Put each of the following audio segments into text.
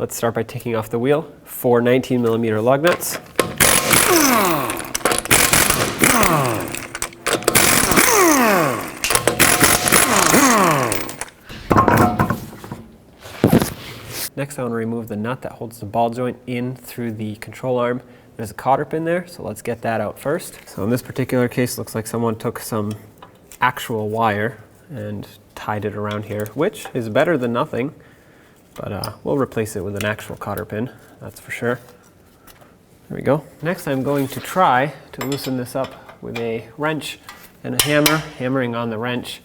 Let's start by taking off the wheel. 4 19mm lug nuts. Next, I want to remove the nut that holds the ball joint in through the control arm. There's a cotter pin there, so let's get that out first. So in this particular case, looks like someone took some actual wire and tied it around here, which is better than nothing, but we'll replace it with an actual cotter pin, that's for sure. There we go. Next, I'm going to try to loosen this up with a wrench and a hammer. Hammering on the wrench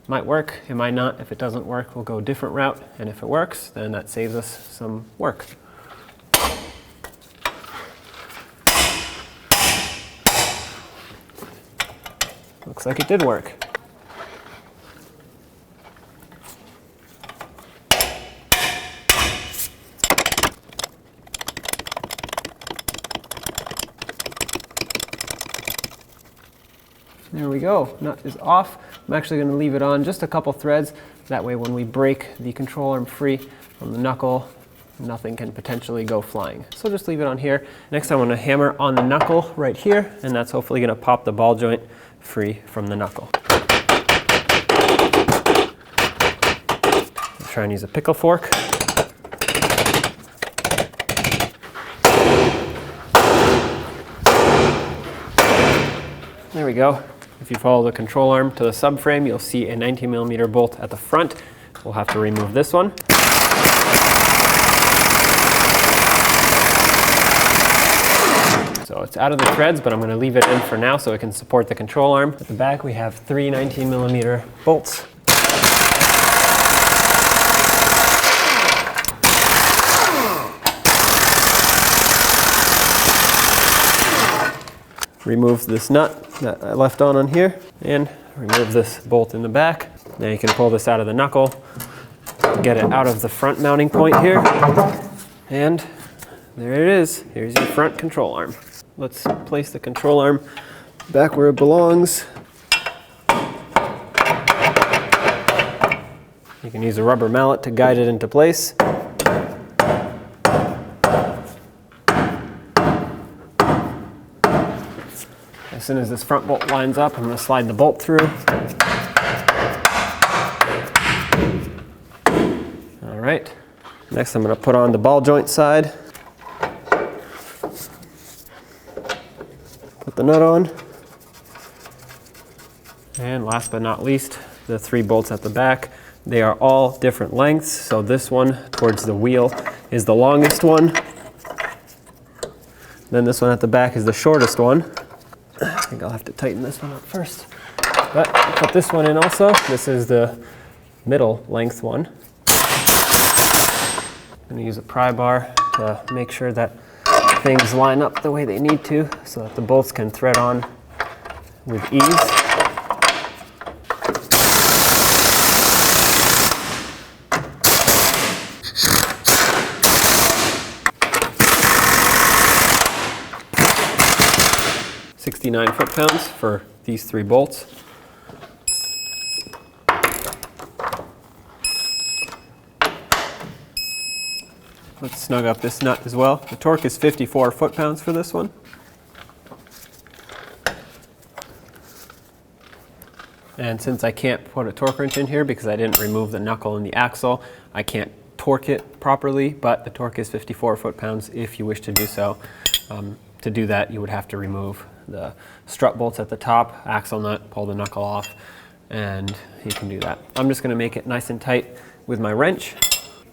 might work, it might not. If it doesn't work, we'll go a different route, and if it works, then that saves us some work. Looks like it did work. There we go, nut is off. I'm actually going to leave it on just a couple threads. That way when we break the control arm free from the knuckle, nothing can potentially go flying. So just leave it on here. Next I want to hammer on the knuckle right here, and that's hopefully going to pop the ball joint free from the knuckle. I'll try and use a pickle fork. There we go. If you follow the control arm to the subframe, you'll see a 19mm bolt at the front. We'll have to remove this one. So it's out of the threads, but I'm going to leave it in for now so it can support the control arm. At the back we have 3 19mm bolts. Remove this nut that I left on here, and remove this bolt in the back. Now you can pull this out of the knuckle, get it out of the front mounting point here, and there it is. Here's your front control arm. Let's place the control arm back where it belongs. You can use a rubber mallet to guide it into place. As soon as this front bolt lines up, I'm going to slide the bolt through. All right. Next, I'm going to put on the ball joint side. Put the nut on. And last but not least, the 3 bolts at the back. They are all different lengths. So this one towards the wheel is the longest one. Then this one at the back is the shortest one. I think I'll have to tighten this one up first. But I'll put this one in also. This is the middle length one. I'm going to use a pry bar to make sure that things line up the way they need to so that the bolts can thread on with ease. $69 foot-pounds for these 3 bolts. Let's snug up this nut as well. The torque is 54 foot-pounds for this one. And since I can't put a torque wrench in here because I didn't remove the knuckle and the axle, I can't torque it properly, but the torque is 54 foot-pounds if you wish to do so. To do that, you would have to remove the strut bolts at the top, axle nut, pull the knuckle off, and you can do that. I'm just going to make it nice and tight with my wrench.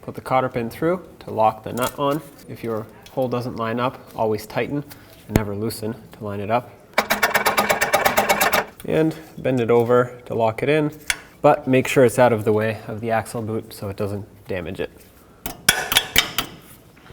Put the cotter pin through to lock the nut on. If your hole doesn't line up, always tighten and never loosen to line it up. And bend it over to lock it in, but make sure it's out of the way of the axle boot so it doesn't damage it.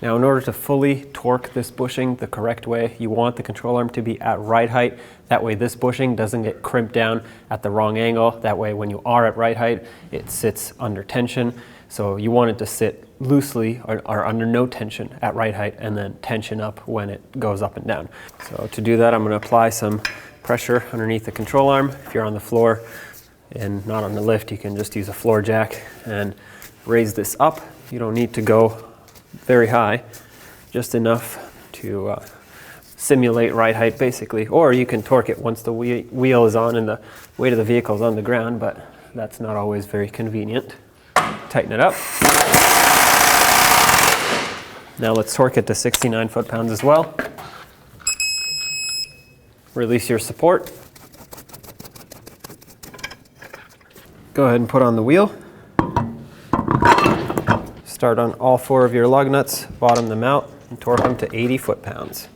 Now, in order to fully torque this bushing the correct way, you want the control arm to be at right height. That way this bushing doesn't get crimped down at the wrong angle. That way when you are at right height, it sits under tension. So you want it to sit loosely or under no tension at right height and then tension up when it goes up and down. So to do that, I'm going to apply some pressure underneath the control arm. If you're on the floor and not on the lift, you can just use a floor jack and raise this up. You don't need to go very high, just enough to simulate ride height basically. Or you can torque it once the wheel is on and the weight of the vehicle is on the ground, but that's not always very convenient. Tighten it up. Now let's torque it to 69 foot-pounds as well. Release your support. Go ahead and put on the wheel. Start on all 4 of your lug nuts, bottom them out, and torque them to 80 foot-pounds.